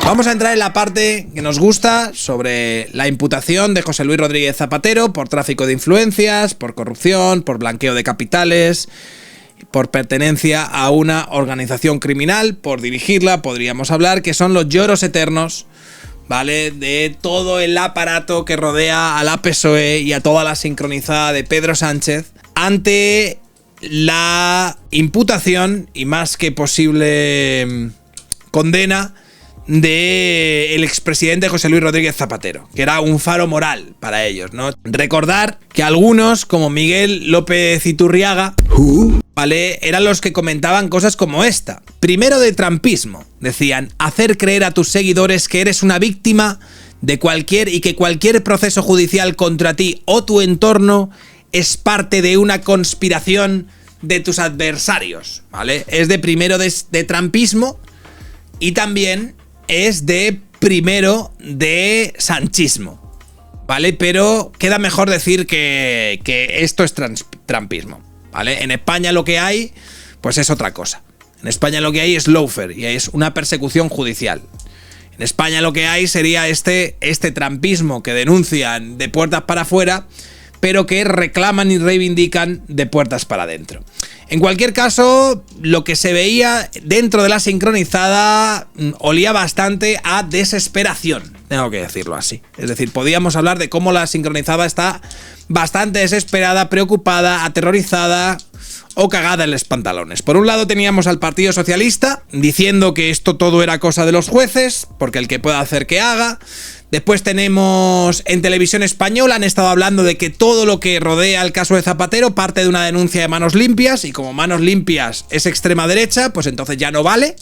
Vamos a entrar en la parte que nos gusta sobre la imputación de José Luis Rodríguez Zapatero por tráfico de influencias, por corrupción, por blanqueo de capitales, por pertenencia a una organización criminal, por dirigirla, podríamos hablar, que son los lloros eternos, ¿vale?, de todo el aparato que rodea a la PSOE y a toda la sincronizada de Pedro Sánchez ante la imputación y más que posible condena del expresidente José Luis Rodríguez Zapatero, que era un faro moral para ellos, ¿no? Recordar que algunos, como Miguel López Iturriaga, ¿vale?, eran los que comentaban cosas como esta. Primero, de trampismo. Decían, hacer creer a tus seguidores que eres una víctima de cualquier y que cualquier proceso judicial contra ti o tu entorno es parte de una conspiración de tus adversarios, ¿vale? Es de primero de trampismo y también es de primero de sanchismo, ¿vale? Pero queda mejor decir que esto es trampismo, ¿vale? En España lo que hay, pues es otra cosa. En España lo que hay es lawfare y es una persecución judicial. En España lo que hay sería este trampismo que denuncian de puertas para afuera, pero que reclaman y reivindican de puertas para adentro. En cualquier caso, lo que se veía dentro de la sincronizada olía bastante a desesperación, tengo que decirlo así. Es decir, podíamos hablar de cómo la sincronizada está bastante desesperada, preocupada, aterrorizada o cagada en los pantalones. Por un lado teníamos al Partido Socialista diciendo que esto todo era cosa de los jueces, porque el que pueda hacer que haga. Después tenemos en Televisión Española, han estado hablando de que todo lo que rodea el caso de Zapatero parte de una denuncia de Manos Limpias, y como Manos Limpias es extrema derecha, pues entonces ya no vale,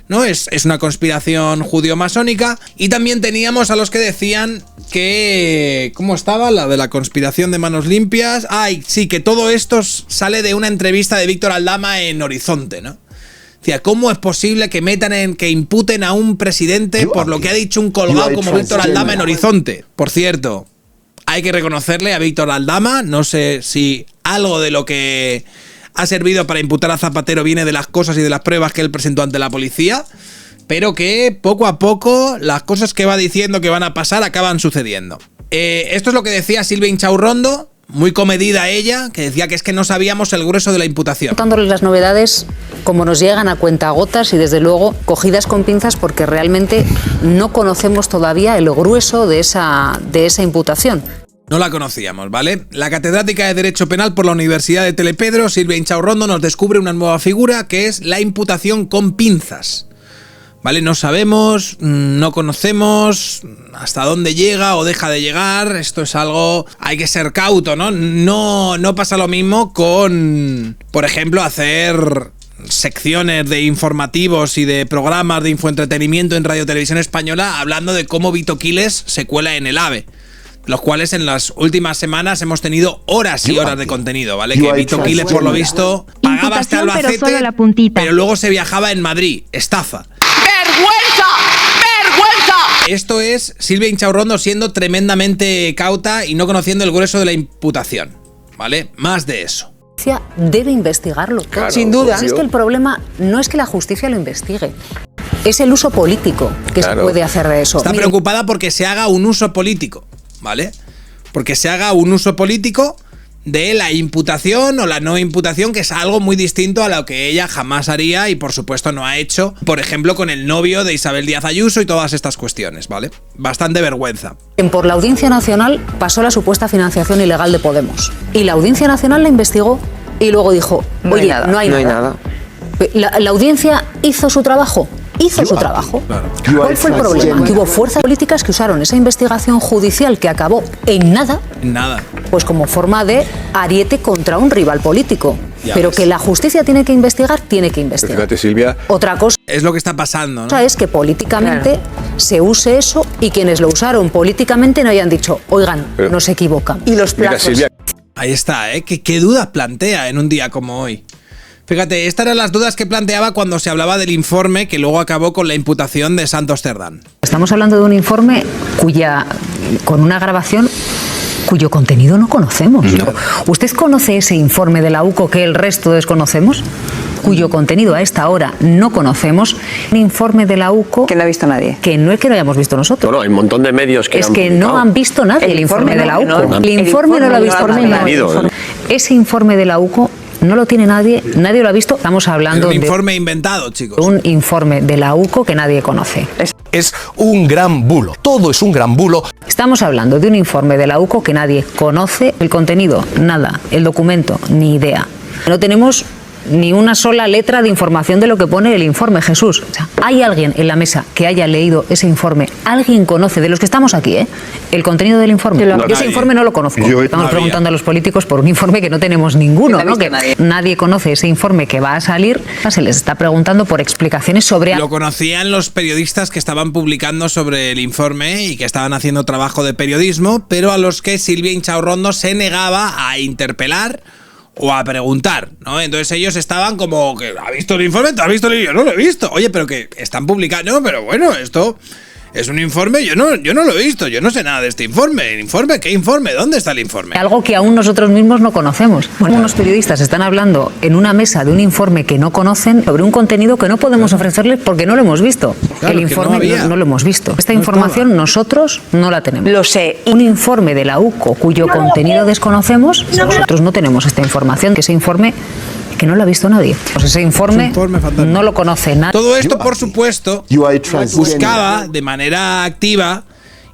¿no? Es una conspiración judío-masónica. Y también teníamos a los que decían que... ¿Cómo estaba la de la conspiración de Manos Limpias? Ay, sí, que todo esto sale de una entrevista de Víctor Aldama en Horizonte, ¿no? Decía, ¿cómo es posible que imputen a un presidente por lo que ha dicho un colgado como Víctor Aldama en Horizonte? Por cierto, hay que reconocerle a Víctor Aldama, no sé si algo de lo que ha servido para imputar a Zapatero viene de las cosas y de las pruebas que él presentó ante la policía, pero que poco a poco las cosas que va diciendo que van a pasar acaban sucediendo. Esto es lo que decía Silvia Inchaurrondo, muy comedida ella, que decía que es que no sabíamos el grueso de la imputación. Contándoles las novedades como nos llegan a cuentagotas y desde luego cogidas con pinzas, porque realmente no conocemos todavía el grueso de esa imputación. No la conocíamos, ¿vale? La catedrática de Derecho Penal por la Universidad de Telepedro, Silvia Inchaurrondo, nos descubre una nueva figura que es la imputación con pinzas. ¿Vale? No sabemos, no conocemos hasta dónde llega o deja de llegar. Esto es algo... Hay que ser cauto, ¿no? No pasa lo mismo con, por ejemplo, hacer secciones de informativos y de programas de infoentretenimiento en Radio Televisión Española hablando de cómo Vito Quiles se cuela en el AVE. Los cuales en las últimas semanas hemos tenido horas y horas de contenido, ¿vale? Que Vito Quiles, por lo visto, pagaba hasta Albacete, pero luego se viajaba en Madrid. Estafa. ¡Vergüenza! ¡Vergüenza! Esto es Silvia Inchaurrondo siendo tremendamente cauta y no conociendo el grueso de la imputación, ¿vale? Más de eso. Debe investigarlo, claro, sin duda. Si es que el problema no es que la justicia lo investigue, es el uso político que se puede hacer de eso. Está preocupada porque se haga un uso político, ¿vale? Porque se haga un uso político de la imputación o la no imputación, que es algo muy distinto a lo que ella jamás haría y por supuesto no ha hecho, por ejemplo, con el novio de Isabel Díaz Ayuso y todas estas cuestiones, ¿vale? Bastante vergüenza. Por la Audiencia Nacional pasó la supuesta financiación ilegal de Podemos y la Audiencia Nacional la investigó y luego dijo, oye, no hay nada. La audiencia hizo su trabajo. Hizo su trabajo. Claro. ¿Cuál fue el problema? Que hubo fuerzas políticas que usaron esa investigación judicial que acabó en nada, pues como forma de ariete contra un rival político. Pero que la justicia tiene que investigar, tiene que investigar. Fíjate, Silvia. Otra cosa es lo que está pasando, ¿no? Es que políticamente se use eso y quienes lo usaron políticamente no hayan dicho, oigan, no se equivocan. Y los plazos. Mira, Silvia. Ahí está, ¿eh? ¿Qué dudas plantea en un día como hoy? Fíjate, estas eran las dudas que planteaba cuando se hablaba del informe que luego acabó con la imputación de Santos Cerdán. Estamos hablando de un informe con una grabación cuyo contenido no conocemos. No. ¿Usted conoce ese informe de la UCO que el resto desconocemos? Cuyo contenido a esta hora no conocemos. Un informe de la UCO que no ha visto nadie. Que no es que lo hayamos visto nosotros. Bueno, hay un montón de medios que es han que publicado. no han visto nadie el informe de la UCO. El informe no lo ha visto nadie. Ese informe de la UCO no lo tiene nadie lo ha visto. Estamos hablando de un informe inventado, chicos. Un informe de la UCO que nadie conoce. Es un gran bulo. Todo es un gran bulo. Estamos hablando de un informe de la UCO que nadie conoce. El contenido, nada. El documento, ni idea. No tenemos ni una sola letra de información de lo que pone el informe, Jesús. O sea, ¿hay alguien en la mesa que haya leído ese informe? ¿Alguien conoce, de los que estamos aquí, el contenido del informe? Yo ese informe no lo conozco. Estamos preguntando a los políticos por un informe que no tenemos ninguno, ¿no? Que nadie conoce ese informe que va a salir. Se les está preguntando por explicaciones sobre... Lo conocían los periodistas que estaban publicando sobre el informe y que estaban haciendo trabajo de periodismo, pero a los que Silvia Inchaurrondo se negaba a interpelar o a preguntar, ¿no? Entonces ellos estaban como que ¿ha visto el informe? ¿Te has visto el informe? Yo no lo he visto. Oye, pero que están publicando, no, pero bueno, esto es un informe, yo no lo he visto, yo no sé nada de este informe. ¿El informe? ¿Qué informe? ¿Dónde está el informe? Algo que aún nosotros mismos no conocemos. Bueno, unos periodistas están hablando en una mesa de un informe que no conocen sobre un contenido que no podemos ofrecerles porque no lo hemos visto. Claro, el informe no lo hemos visto. Esta información nosotros no la tenemos. Lo sé. Un informe de la UCO cuyo contenido desconocemos, nosotros no tenemos esta información, que ese informe que no lo ha visto nadie. Pues ese informe no lo conoce nadie. Todo esto, por supuesto, buscaba de manera activa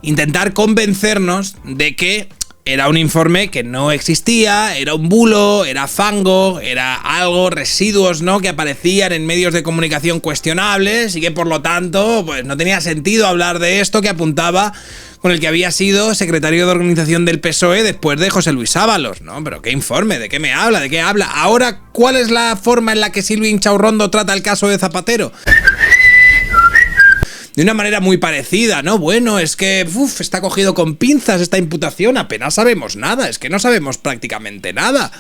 intentar convencernos de que era un informe que no existía, era un bulo, era fango, era algo, residuos, ¿no?, que aparecían en medios de comunicación cuestionables y que por lo tanto pues no tenía sentido hablar de esto que apuntaba con el que había sido secretario de organización del PSOE después de José Luis Ábalos, ¿no? Pero ¿qué informe? ¿De qué me habla? ¿De qué habla? Ahora, ¿cuál es la forma en la que Silvia Inchaurrondo trata el caso de Zapatero? De una manera muy parecida, ¿no? Bueno, es que está cogido con pinzas esta imputación, apenas sabemos nada, es que no sabemos prácticamente nada.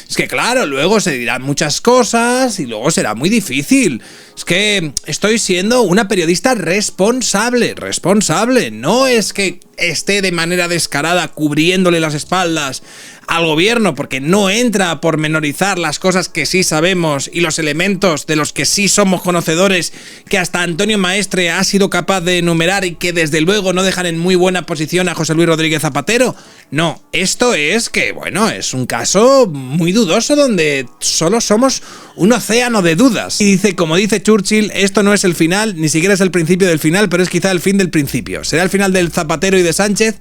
Es que claro, luego se dirán muchas cosas y luego será muy difícil. Es que estoy siendo una periodista responsable, no es que esté de manera descarada cubriéndole las espaldas al gobierno, porque no entra a pormenorizar las cosas que sí sabemos y los elementos de los que sí somos conocedores, que hasta Antonio Maestre ha sido capaz de enumerar y que desde luego no dejan en muy buena posición a José Luis Rodríguez Zapatero. No, esto es que, bueno, es un caso muy dudoso donde solo somos un océano de dudas. Y dice, como dice Churchill, esto no es el final, ni siquiera es el principio del final, pero es quizá el fin del principio. Será el final del Zapatero y de Sánchez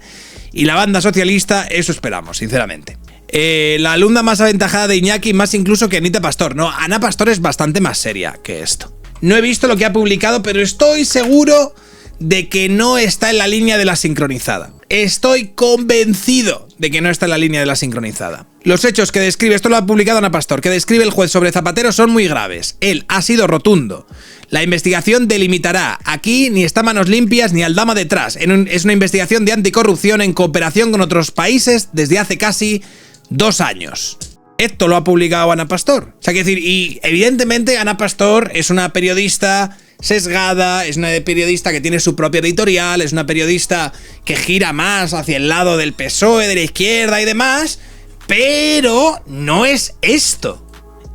y la banda socialista, eso esperamos, sinceramente. La alumna más aventajada de Iñaki, más incluso que Anita Pastor. No, Ana Pastor es bastante más seria que esto. No he visto lo que ha publicado, pero estoy seguro de que no está en la línea de la sincronizada. Estoy convencido de que no está en la línea de la sincronizada. Los hechos que describe, esto lo ha publicado Ana Pastor, que describe el juez sobre Zapatero son muy graves. Él ha sido rotundo. La investigación delimitará. Aquí ni está manos limpias ni Aldama detrás. Es una investigación de anticorrupción en cooperación con otros países desde hace casi 2 años. Esto lo ha publicado Ana Pastor. O sea, quiero decir, y evidentemente Ana Pastor es una periodista sesgada, es una periodista que tiene su propia editorial, es una periodista que gira más hacia el lado del PSOE, de la izquierda y demás, pero no es esto.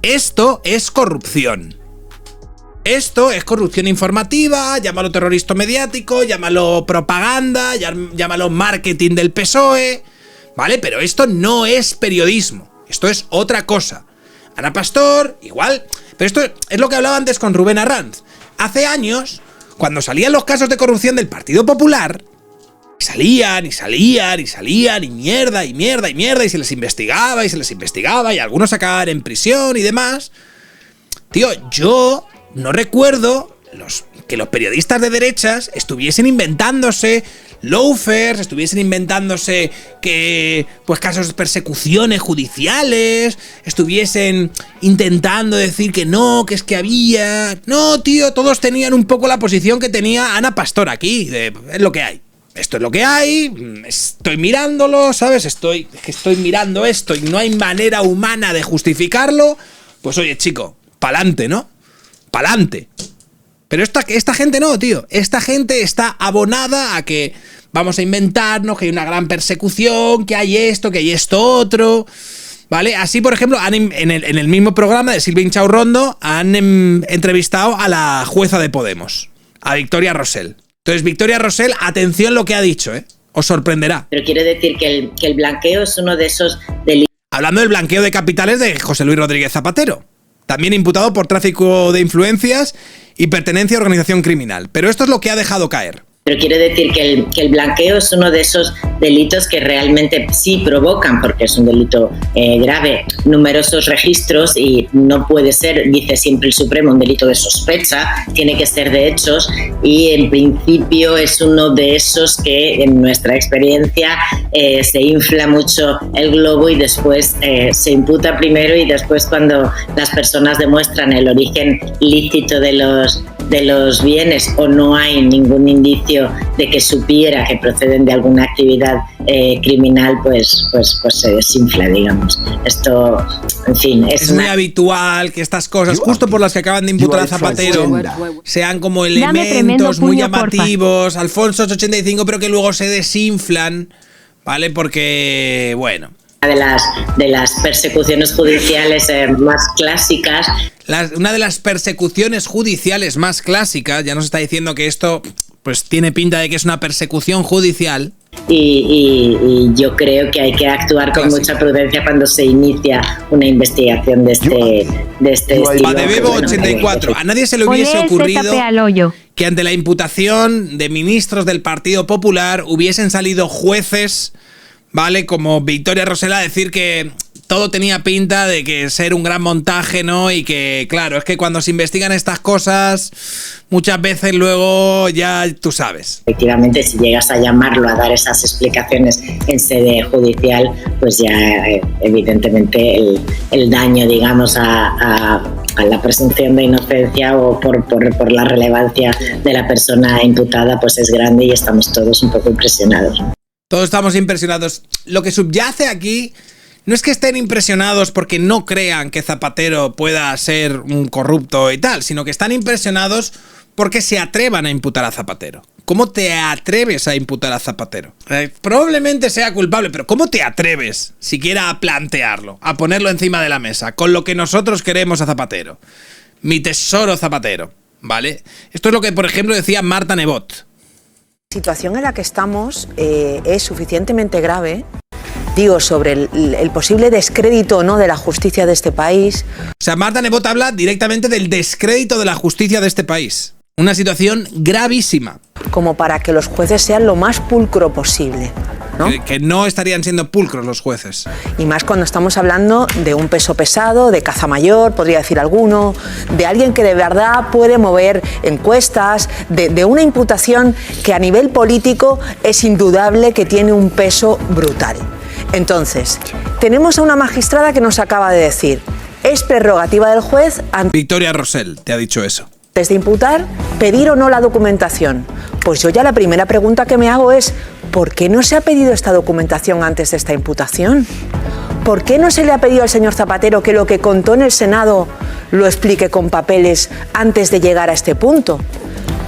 Esto es corrupción. Esto es corrupción informativa, llámalo terrorismo mediático, llámalo propaganda, llámalo marketing del PSOE, ¿vale? Pero esto no es periodismo, esto es otra cosa. Ana Pastor, igual, pero esto es lo que hablaba antes con Rubén Arranz. Hace años, cuando salían los casos de corrupción del Partido Popular, salían, y mierda, y se les investigaba, y algunos acababan en prisión y demás. Tío, yo no recuerdo que los periodistas de derechas estuviesen inventándose loafers, estuviesen inventándose que pues casos de persecuciones judiciales, estuviesen intentando decir que no, que es que había... No, tío, todos tenían un poco la posición que tenía Ana Pastor aquí, es lo que hay. Esto es lo que hay, estoy mirándolo, ¿sabes? Estoy mirando esto y no hay manera humana de justificarlo. Pues oye, chico, pa'lante, ¿no? Pa'lante. Pero esta gente no, tío. Esta gente está abonada a que vamos a inventarnos que hay una gran persecución, que hay esto otro, ¿vale? Así, por ejemplo, en el mismo programa de Silvia Inchaurrondo han entrevistado a la jueza de Podemos, a Victoria Rosell. Entonces, Victoria Rosell, atención lo que ha dicho, os sorprenderá. Pero quiero decir que el blanqueo es uno de esos delitos. Hablando del blanqueo de capitales de José Luis Rodríguez Zapatero, también imputado por tráfico de influencias y pertenencia a organización criminal. Pero esto es lo que ha dejado caer. Pero quiero decir que el blanqueo es uno de esos delitos que realmente sí provocan, porque es un delito grave, numerosos registros y no puede ser, dice siempre el Supremo, un delito de sospecha, tiene que ser de hechos y en principio es uno de esos que en nuestra experiencia se infla mucho el globo y después se imputa primero y después cuando las personas demuestran el origen lícito de los bienes o no hay ningún indicio de que supiera que proceden de alguna actividad criminal, pues se desinfla, digamos. Esto, en fin, es muy habitual que estas cosas, justo por las que acaban de imputar a Zapatero, sean como elementos muy llamativos, Alfonso 85, pero que luego se desinflan, ¿vale? Porque, bueno, de las persecuciones judiciales más clásicas. Una de las persecuciones judiciales más clásicas, ya nos está diciendo que esto pues tiene pinta de que es una persecución judicial. Y yo creo que hay que actuar con mucha prudencia cuando se inicia una investigación de este estilo. Badebebo 84. A nadie se le hubiese ocurrido que ante la imputación de ministros del Partido Popular hubiesen salido jueces, ¿vale? Como Victoria Rosell a decir que todo tenía pinta de que ser un gran montaje, ¿no? Y que, claro, es que cuando se investigan estas cosas, muchas veces luego ya tú sabes. Efectivamente, si llegas a llamarlo a dar esas explicaciones en sede judicial, pues ya evidentemente el daño, digamos, a la presunción de inocencia o por la relevancia de la persona imputada, pues es grande y estamos todos un poco impresionados. Todos estamos impresionados. Lo que subyace aquí no es que estén impresionados porque no crean que Zapatero pueda ser un corrupto y tal, sino que están impresionados porque se atrevan a imputar a Zapatero. ¿Cómo te atreves a imputar a Zapatero? Probablemente sea culpable, pero ¿cómo te atreves siquiera a plantearlo, a ponerlo encima de la mesa, con lo que nosotros queremos a Zapatero? Mi tesoro Zapatero, ¿vale? Esto es lo que, por ejemplo, decía Marta Nebot. La situación en la que estamos es suficientemente grave, digo, sobre el posible descrédito o no de la justicia de este país. O sea, Marta Nebot habla directamente del descrédito de la justicia de este país. Una situación gravísima. Como para que los jueces sean lo más pulcro posible, ¿no? Que no estarían siendo pulcros los jueces. Y más cuando estamos hablando de un peso pesado, de caza mayor, podría decir alguno, de alguien que de verdad puede mover encuestas, de una imputación que a nivel político es indudable que tiene un peso brutal. Entonces, tenemos a una magistrada que nos acaba de decir, es prerrogativa del juez... Victoria Rosell te ha dicho eso. Antes de imputar, pedir o no la documentación. Pues yo ya la primera pregunta que me hago es, ¿por qué no se ha pedido esta documentación antes de esta imputación? ¿Por qué no se le ha pedido al señor Zapatero que lo que contó en el Senado lo explique con papeles antes de llegar a este punto?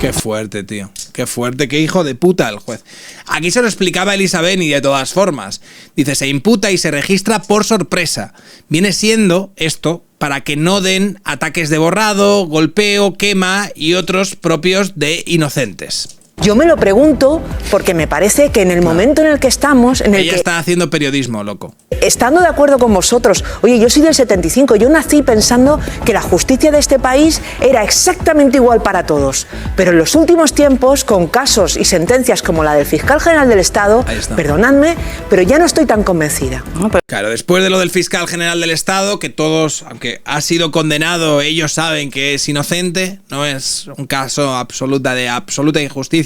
Qué fuerte, tío. Qué fuerte, qué hijo de puta el juez. Aquí se lo explicaba Elisa Beni de todas formas. Dice, se imputa y se registra por sorpresa. Viene siendo esto para que no den ataques de borrado, golpeo, quema y otros propios de inocentes. Yo me lo pregunto porque me parece que en el momento en el que estamos... Ella está haciendo periodismo, loco. Estando de acuerdo con vosotros, oye, yo soy del 75, yo nací pensando que la justicia de este país era exactamente igual para todos. Pero en los últimos tiempos, con casos y sentencias como la del fiscal general del Estado, perdonadme, pero ya no estoy tan convencida. Claro, después de lo del fiscal general del Estado, que todos, aunque ha sido condenado, ellos saben que es inocente, no es un caso de absoluta injusticia.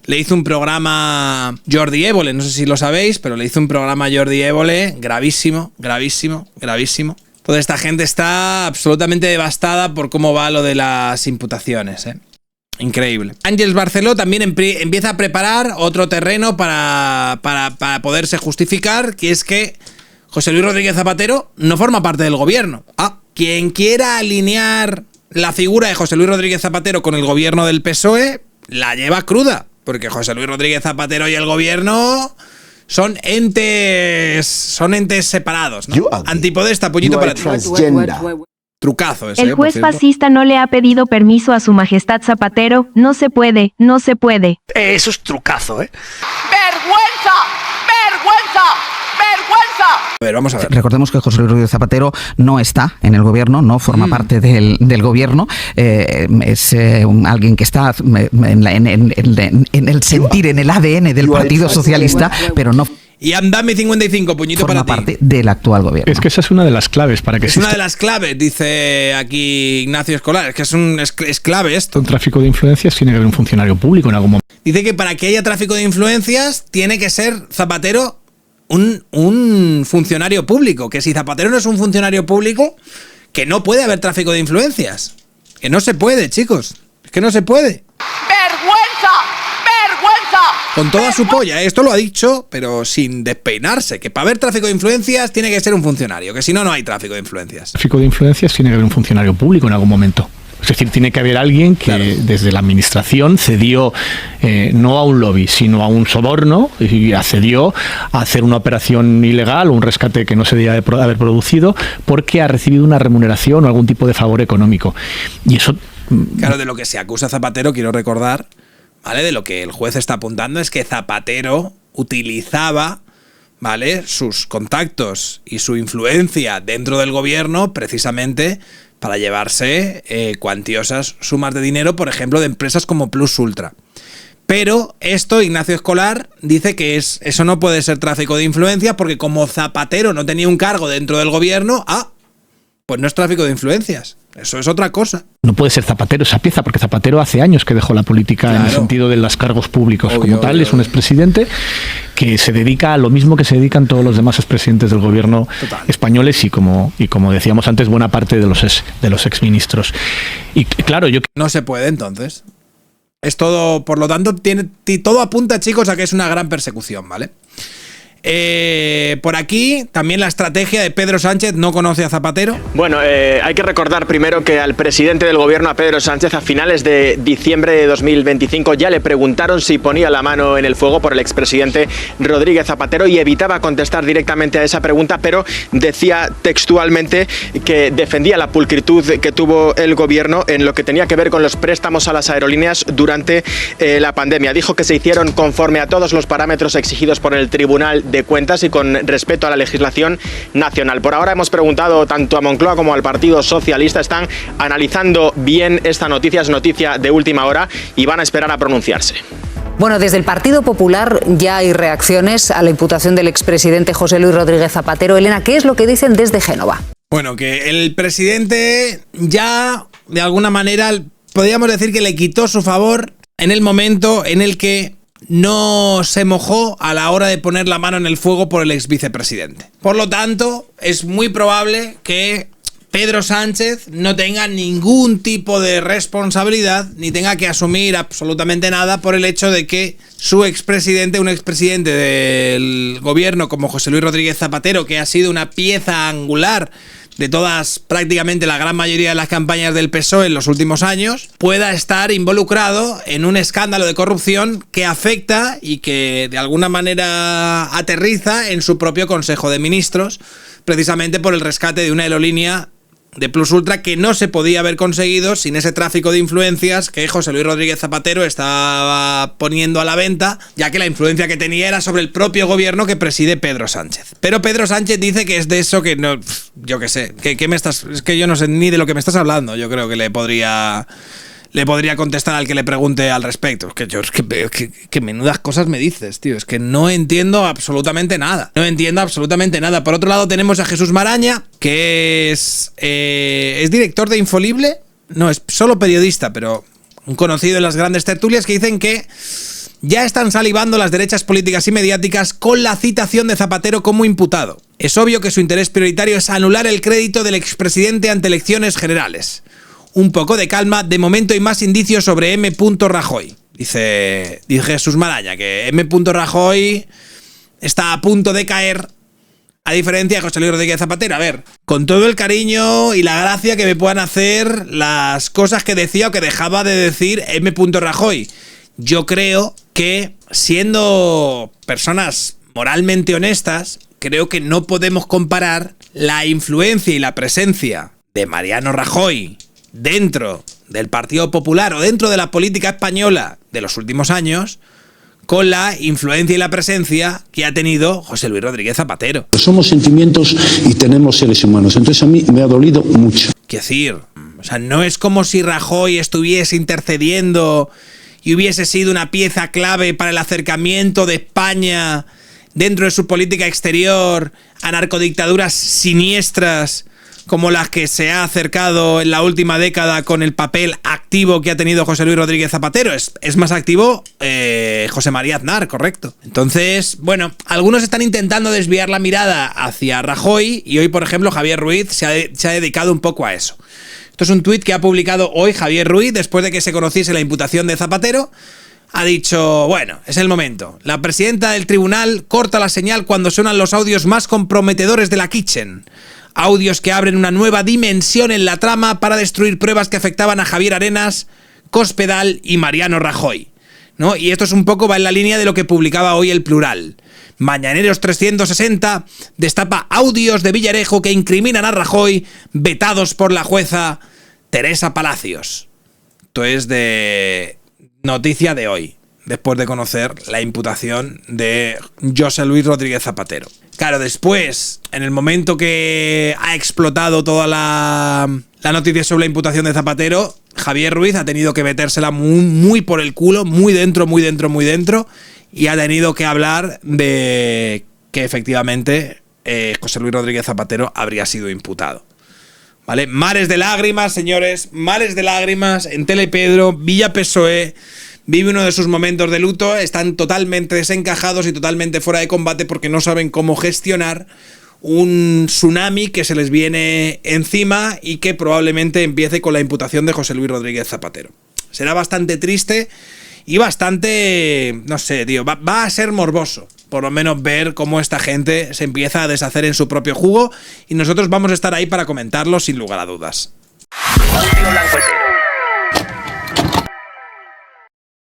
Le hizo un programa Jordi Évole, no sé si lo sabéis, pero le hizo un programa Jordi Évole gravísimo, gravísimo, gravísimo. Toda esta gente está absolutamente devastada por cómo va lo de las imputaciones, ¿eh? Increíble. Ángels Barceló también empieza a preparar otro terreno para poderse justificar, que es que José Luis Rodríguez Zapatero no forma parte del gobierno. Quien quiera alinear la figura de José Luis Rodríguez Zapatero con el gobierno del PSOE, la lleva cruda. porque José Luis Rodríguez Zapatero y el gobierno son entes separados, ¿no? Antipodesta, puñito para ti. Trucazo ese. El juez fascista no le ha pedido permiso a su majestad Zapatero. No se puede, no se puede. Eso es trucazo, ¿eh? ¡Vergüenza! ¡Vergüenza! ¡Vergüenza! A ver, vamos a ver. Recordemos que José Luis Rodríguez Zapatero no está en el gobierno, no forma parte del gobierno. Es alguien que está en el sentir, en el ADN del Partido Socialista, pero no Y Andame 55, puñito para ti. forma parte del actual gobierno. Es que esa es una de las claves para que Es una de las claves, dice aquí Ignacio Escolar. Es que es clave esto. un tráfico de influencias tiene que haber un funcionario público en algún momento. Dice que para que haya tráfico de influencias tiene que ser Zapatero un funcionario público. Que si Zapatero no es un funcionario público, que no puede haber tráfico de influencias. Que no se puede, chicos. Es que no se puede. ¡Vergüenza! ¡Vergüenza! Con toda su polla, esto lo ha dicho, pero sin despeinarse. Que para haber tráfico de influencias tiene que ser un funcionario. Que si no, no hay tráfico de influencias. Tráfico de influencias tiene que haber un funcionario público en algún momento. Es decir, tiene que haber alguien que desde la administración cedió no a un lobby, sino a un soborno y accedió a hacer una operación ilegal o un rescate que no se debía haber producido porque ha recibido una remuneración o algún tipo de favor económico. Y eso... Claro, de lo que se acusa a Zapatero, quiero recordar, ¿vale? De lo que el juez está apuntando es que Zapatero utilizaba, ¿vale?, sus contactos y su influencia dentro del gobierno precisamente para llevarse cuantiosas sumas de dinero, por ejemplo, de empresas como Plus Ultra. Pero esto, Ignacio Escolar dice que eso no puede ser tráfico de influencias porque como Zapatero no tenía un cargo dentro del gobierno, pues no es tráfico de influencias. Eso es otra cosa. No puede ser Zapatero esa pieza, porque Zapatero hace años que dejó la política en el sentido de los cargos públicos. Como tal, es un expresidente que se dedica a lo mismo que se dedican todos los demás expresidentes del gobierno españoles y como decíamos antes, buena parte de los exministros. Y claro, no se puede entonces. Es todo, por lo tanto, todo apunta, chicos, a que es una gran persecución, ¿vale? Por aquí también la estrategia de Pedro Sánchez no conoce a Zapatero. Bueno, hay que recordar primero que al presidente del gobierno, a Pedro Sánchez, a finales de diciembre de 2025 ya le preguntaron si ponía la mano en el fuego por el expresidente Rodríguez Zapatero y evitaba contestar directamente a esa pregunta, pero decía textualmente que defendía la pulcritud que tuvo el gobierno en lo que tenía que ver con los préstamos a las aerolíneas durante la pandemia. Dijo que se hicieron conforme a todos los parámetros exigidos por el Tribunal de Cuentas y con respeto a la legislación nacional. Por ahora hemos preguntado tanto a Moncloa como al Partido Socialista. Están analizando bien esta noticia, es noticia de última hora y van a esperar a pronunciarse. Bueno, desde el Partido Popular ya hay reacciones a la imputación del expresidente José Luis Rodríguez Zapatero. Elena, ¿qué es lo que dicen desde Génova? Bueno, que el presidente ya, de alguna manera, podríamos decir que le quitó su favor en el momento en el que no se mojó a la hora de poner la mano en el fuego por el ex vicepresidente. Por lo tanto, es muy probable que Pedro Sánchez no tenga ningún tipo de responsabilidad ni tenga que asumir absolutamente nada por el hecho de que su expresidente, un expresidente del gobierno como José Luis Rodríguez Zapatero, que ha sido una pieza angular de todas, prácticamente la gran mayoría de las campañas del PSOE en los últimos años, pueda estar involucrado en un escándalo de corrupción que afecta y que de alguna manera aterriza en su propio Consejo de Ministros, precisamente por el rescate de una aerolínea de Plus Ultra que no se podía haber conseguido sin ese tráfico de influencias que José Luis Rodríguez Zapatero estaba poniendo a la venta, ya que la influencia que tenía era sobre el propio gobierno que preside Pedro Sánchez. Pero Pedro Sánchez dice que es de eso que no, yo qué sé, es que yo no sé ni de lo que me estás hablando. Yo creo que le podría contestar al que le pregunte al respecto. Es que menudas cosas me dices, tío. Es que no entiendo absolutamente nada. No entiendo absolutamente nada. Por otro lado tenemos a Jesús Maraña, que es director de Infolible. No, es solo periodista, pero un conocido en las grandes tertulias, que dicen que ya están salivando las derechas políticas y mediáticas con la citación de Zapatero como imputado. Es obvio que su interés prioritario es anular el crédito del expresidente ante elecciones generales. Un poco de calma, de momento hay más indicios sobre M. Rajoy. Dice Jesús Maraña que M. Rajoy está a punto de caer, a diferencia de José Luis Rodríguez Zapatero. A ver, con todo el cariño y la gracia que me puedan hacer las cosas que decía o que dejaba de decir M. Rajoy, yo creo que, siendo personas moralmente honestas, creo que no podemos comparar la influencia y la presencia de Mariano Rajoy dentro del Partido Popular o dentro de la política española de los últimos años con la influencia y la presencia que ha tenido José Luis Rodríguez Zapatero. Somos sentimientos y tenemos seres humanos, entonces a mí me ha dolido mucho. Quiero decir, o sea, no es como si Rajoy estuviese intercediendo y hubiese sido una pieza clave para el acercamiento de España dentro de su política exterior a narcodictaduras siniestras como las que se ha acercado en la última década con el papel activo que ha tenido José Luis Rodríguez Zapatero. Es más activo José María Aznar, correcto. Entonces, bueno, algunos están intentando desviar la mirada hacia Rajoy y hoy, por ejemplo, Javier Ruiz se ha dedicado un poco a eso. Esto es un tuit que ha publicado hoy Javier Ruiz después de que se conociese la imputación de Zapatero. Ha dicho, bueno, es el momento. La presidenta del tribunal corta la señal cuando suenan los audios más comprometedores de la Kitchen. Audios que abren una nueva dimensión en la trama para destruir pruebas que afectaban a Javier Arenas, Cospedal y Mariano Rajoy, ¿no? Y esto es un poco, va en la línea de lo que publicaba hoy El Plural. Mañaneros 360 destapa audios de Villarejo que incriminan a Rajoy, vetados por la jueza Teresa Palacios. Esto es de noticia de hoy, después de conocer la imputación de José Luis Rodríguez Zapatero. Claro, después, en el momento que ha explotado toda la noticia sobre la imputación de Zapatero, Javier Ruiz ha tenido que metérsela muy por el culo, muy dentro, y ha tenido que hablar de que efectivamente José Luis Rodríguez Zapatero habría sido imputado. ¿Vale? Mares de lágrimas, señores, mares de lágrimas en Telepedro, Villa PSOE. Vive uno de sus momentos de luto, están totalmente desencajados y totalmente fuera de combate porque no saben cómo gestionar un tsunami que se les viene encima y que probablemente empiece con la imputación de José Luis Rodríguez Zapatero. Será bastante triste y bastante, no sé, tío, va a ser morboso, por lo menos ver cómo esta gente se empieza a deshacer en su propio jugo y nosotros vamos a estar ahí para comentarlo sin lugar a dudas.